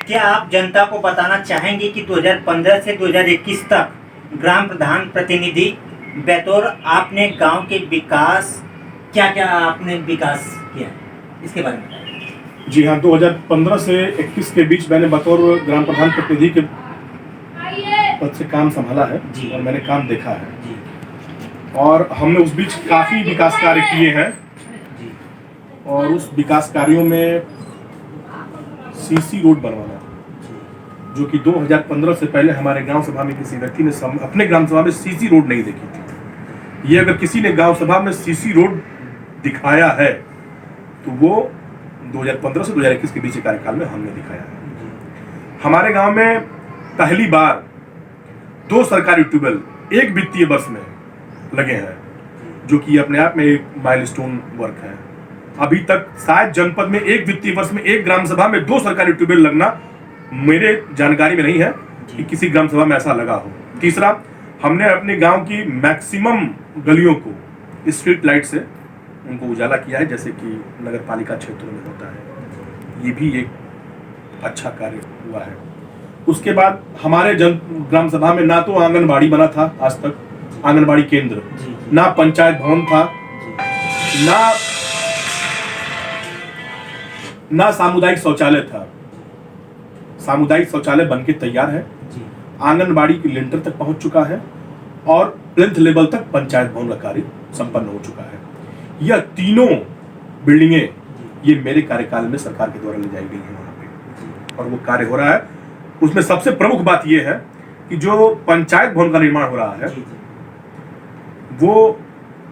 क्या आप जनता को बताना चाहेंगे कि 2015 से 2021 तक ग्राम प्रधान प्रतिनिधि बतौर आपने गांव के विकास क्या क्या आपने विकास किया है, इसके बारे में बताइए। जी हाँ, 2015 से 21 के बीच मैंने बतौर ग्राम प्रधान प्रतिनिधि के पद से काम संभाला है जी। और मैंने काम देखा है जी और हमने उस बीच काफ़ी विकास कार्य किए हैं जी और उस विकास कार्यों में सीसी रोड बनवाना, जो कि 2015 से पहले हमारे ग्राम सभा में किसी व्यक्ति ने अपने ग्राम सभा में सीसी रोड नहीं देखी थी। ये अगर किसी ने गांव सभा में सीसी रोड दिखाया है तो वो 2015 से 2021 के बीच के कार्यकाल में हमने दिखाया है। हमारे गांव में पहली बार 2 सरकारी ट्यूबवेल एक वित्तीय वर्ष में लगे हैं, जो कि अपने आप में एक माइलस्टोन वर्क है। अभी तक शायद जनपद में एक वित्तीय वर्ष में एक ग्राम सभा में 2 सरकारी ट्यूबवेल लगना मेरे जानकारी में नहीं है कि किसी ग्राम सभा में ऐसा लगा हो। तीसरा, हमने अपने गांव की मैक्सिमम गलियों को स्ट्रीट लाइट से उनको उजाला किया है, जैसे कि नगर पालिका क्षेत्रों में होता है। ये भी एक अच्छा कार्य हुआ है। उसके बाद हमारे ग्राम सभा में ना तो आंगनबाड़ी बना था आज तक, आंगनबाड़ी केंद्र, ना पंचायत भवन था, ना सामुदायिक शौचालय था। सामुदायिक शौचालय बनके तैयार है, आंगनबाड़ी की लिंटर तक पहुंच चुका है और प्लिंथ लेवल तक पंचायत भवन का कार्य संपन्न हो चुका है। यह तीनों बिल्डिंगें ये मेरे कार्यकाल में सरकार के द्वारा ले जाई गई है वहां पे, और वो कार्य हो रहा है। उसमें सबसे प्रमुख बात यह है कि जो पंचायत भवन का निर्माण हो रहा है वो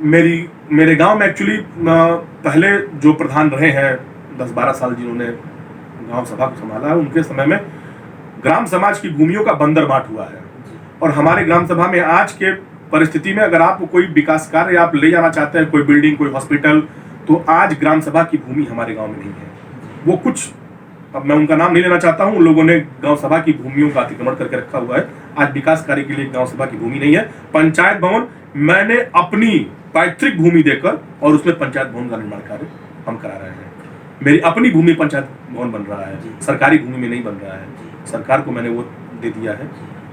मेरे गांव में एक्चुअली पहले जो प्रधान रहे हैं 10-12 साल जिन्होंने गांव सभा को संभाला है, उनके समय में ग्राम समाज की भूमियों का बंदरबाट हुआ है। और हमारे ग्राम सभा में आज के परिस्थिति में अगर आप कोई विकास कार्य आप ले जाना चाहते हैं, कोई बिल्डिंग, कोई हॉस्पिटल, तो आज ग्राम सभा की भूमि हमारे गांव में नहीं है। वो कुछ, अब मैं उनका नाम नहीं लेना चाहता हूं, उन लोगों ने गांव सभा की भूमियों का अतिक्रमण करके रखा हुआ है। आज विकास कार्य के लिए गांव सभा की भूमि नहीं है। पंचायत भवन मैंने अपनी पैतृक भूमि देकर और उसमें पंचायत भवन का निर्माण कार्य हम करा रहे हैं। मेरी अपनी भूमि पंचायत भवन बन रहा है, सरकारी भूमि में नहीं बन रहा है। सरकार को मैंने वो दे दिया है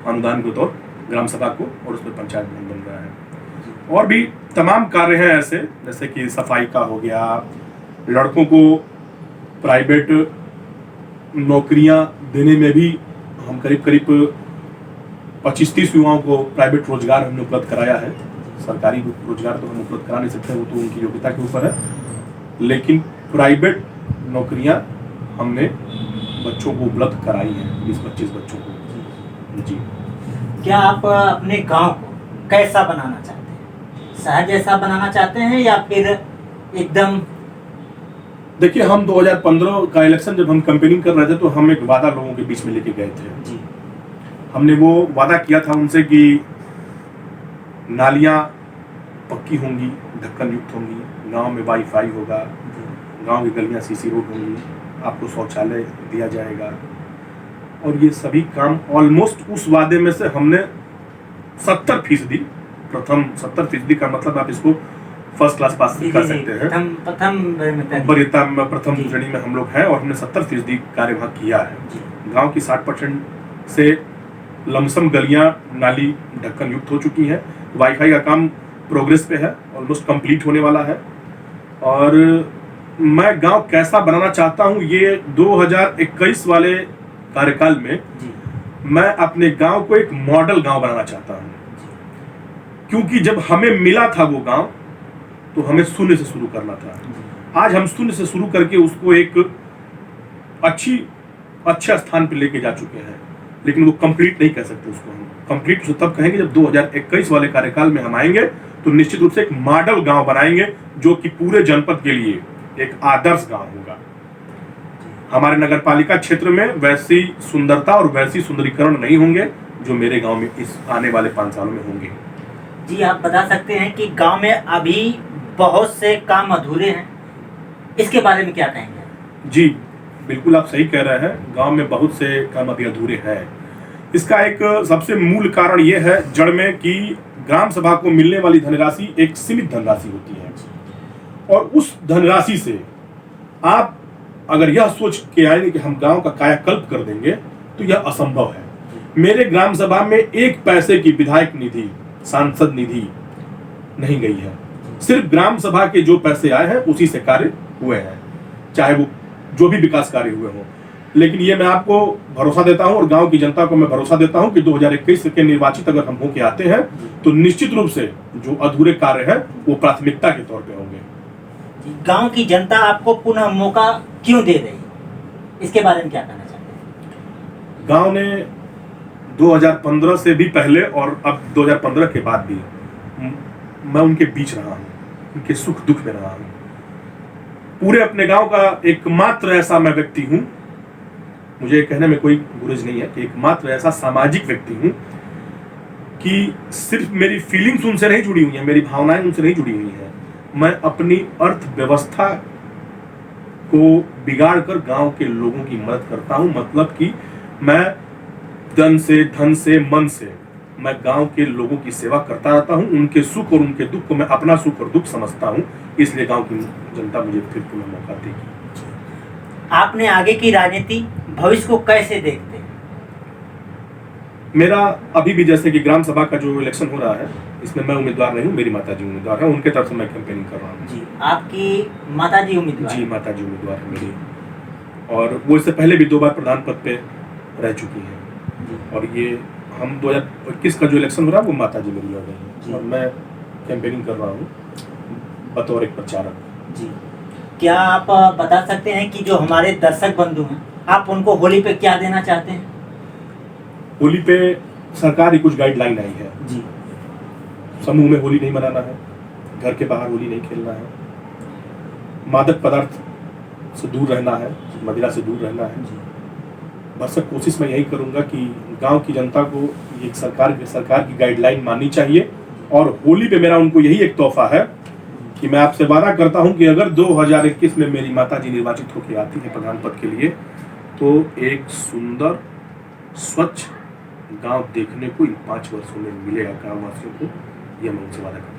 अनुदान के तौर ग्राम सभा को, और उसमें पंचायत भवन बन रहा है। और भी तमाम कार्य हैं ऐसे, जैसे कि सफाई का हो गया, लड़कों को प्राइवेट नौकरियां देने में भी हम करीब 25-30 युवाओं को प्राइवेट रोजगार हमने उपलब्ध कराया है। सरकारी रोजगार तो हम उपलब्ध करा नहीं सकते, वो तो उनकी योग्यता के ऊपर है, लेकिन प्राइवेट नौकरियां हमने बच्चों को उपलब्ध कराई हैं, 20-25 बच्चों को। जी, क्या आप अपने गांव को कैसा बनाना चाहते हैं? शहर जैसा बनाना चाहते हैं या फिर एकदम? देखिए, हम 2015 का इलेक्शन जब हम कैंपेनिंग कर रहे थे तो हम एक वादा लोगों के बीच में लेके गए थे जी। हमने वो वादा किया था उनसे कि नालियां पक्की होंगी, ढक्कन युक्त होंगी, गांव में वाईफाई होगा, गांव की गलियां सीसी रोड होंगी, आपको शौचालय दिया जाएगा। और ये सभी काम ऑलमोस्ट उस वादे में से हमने 70%, प्रथम 70% का मतलब आप इसको फर्स्ट क्लास पास कर सकते हैं, प्रथम श्रेणी में हम लोग हैं, और हमने 70% कार्य वहाँ किया है। गांव की 60% से लमसम गलियां नाली ढक्कन युक्त हो चुकी हैं। वाईफाई का काम प्रोग्रेस पे है, ऑलमोस्ट कंप्लीट होने वाला है। और मैं गांव कैसा बनाना चाहता हूं, ये 2021 वाले कार्यकाल में मैं अपने गांव को एक मॉडल गांव बनाना चाहता हूं, क्योंकि जब हमें मिला था वो गांव तो हमें शून्य से शुरू करना था। आज हम शून्य से शुरू करके उसको एक अच्छे स्थान पर लेके जा चुके हैं, लेकिन वो कंप्लीट नहीं कह सकते उसको। हम कंप्लीट तो तब कहेंगे जब 2021 वाले कार्यकाल में हम आएंगे तो निश्चित रूप से एक मॉडल गांव बनाएंगे, जो कि पूरे जनपद के लिए एक आदर्श गांव होगा। हमारे नगर पालिका क्षेत्र में वैसी सुंदरता और वैसी सुंदरीकरण नहीं होंगे जो मेरे गांव में इस आने वाले 5 सालों में होंगे। जी, आप बता सकते हैं कि गांव में अभी बहुत से काम अधूरे हैं, इसके बारे में क्या कहेंगे? जी बिल्कुल, आप सही कह रहे हैं, गांव में बहुत से काम अभी अधूरे हैं। इसका एक सबसे मूल कारण यह है जड़ में कि ग्राम सभा को मिलने वाली धनराशि एक सीमित धनराशि होती है, और उस धनराशि से आप अगर यह सोच के आएंगे कि हम गांव का कायाकल्प कर देंगे तो यह असंभव है। मेरे ग्राम सभा में 1 पैसे की विधायक निधि, सांसद निधि नहीं गई है। सिर्फ ग्राम सभा के जो पैसे आए हैं उसी से कार्य हुए हैं, चाहे वो जो भी विकास कार्य हुए हों। लेकिन ये मैं आपको भरोसा देता हूं और गांव की जनता को मैं भरोसा देता हूं कि 2021 के निर्वाचित अगर हम होके आते हैं तो निश्चित रूप से जो अधूरे कार्य हैं वो प्राथमिकता के तौर पे होंगे। गांव की जनता आपको पुनः मौका क्यों दे रही है, इसके बारे में क्या कहना चाहते हैं? गांव ने 2015 से भी पहले और अब 2015 के बाद भी मैं उनके बीच रहा हूं, उनके सुख दुख में रहा हूं। पूरे अपने गांव का एकमात्र ऐसा मैं व्यक्ति हूं, मुझे कहने में कोई गुरेज नहीं है कि एकमात्र ऐसा सामाजिक व्यक्ति हूं कि सिर्फ मेरी फीलिंग्स उनसे नहीं जुड़ी हुई है, मेरी भावनाएं उनसे नहीं जुड़ी हुई है। मैं अपनी अर्थव्यवस्था को बिगाड़ कर गांव के लोगों की मदद करता हूं। मतलब कि मैं तन से, धन से, मन से मैं गांव के लोगों की सेवा करता रहता हूं। उनके सुख और उनके दुख को मैं अपना सुख और दुख समझता हूं, इसलिए गांव की जनता मुझे फिर पुनः मौका देगी। आपने आगे की राजनीति भविष्य को कैसे देखते हैं? मेरा अभी भी जैसे कि ग्राम सभा का जो इलेक्शन हो रहा है, इसमें मैं उम्मीदवार नहीं हूँ, मेरी माताजी उम्मीदवार है, उनके तरफ से मैं कैंपेनिंग कर रहा हूँ। जी, आपकी माताजी उम्मीदवार? जी, माताजी उम्मीदवार है मेरी, और वो इससे पहले भी 2 बार प्रधान पद पे रह चुकी हैं। और ये हम 2021 का जो इलेक्शन हो रहा है वो माताजी मेरी लड़ रही है और मैं कैंपेनिंग कर रहा हूँ बतौर एक प्रचारक। जी, क्या आप बता सकते हैं कि जो हमारे दर्शक बंधु हैं, आप उनको होली पे क्या देना चाहते हैं? होली पे सरकार की कुछ गाइडलाइन आई है जी, समूह में होली नहीं मनाना है, घर के बाहर होली नहीं खेलना है, मादक पदार्थ से दूर रहना है, मदिरा से दूर रहना है। जी, भरसक कोशिश मैं यही करूंगा कि गांव की जनता को ये सरकार की गाइडलाइन माननी चाहिए। और होली पे मेरा उनको यही एक तोहफा है कि मैं आपसे वादा करता हूं कि अगर 2021 में मेरी माताजी निर्वाचित होकर आती है प्रधान पद के लिए, तो एक सुंदर स्वच्छ गांव देखने को इन 5 वर्षों में मिलेगा गांव वासियों को, यह मैं उनसे वादा करता हूं।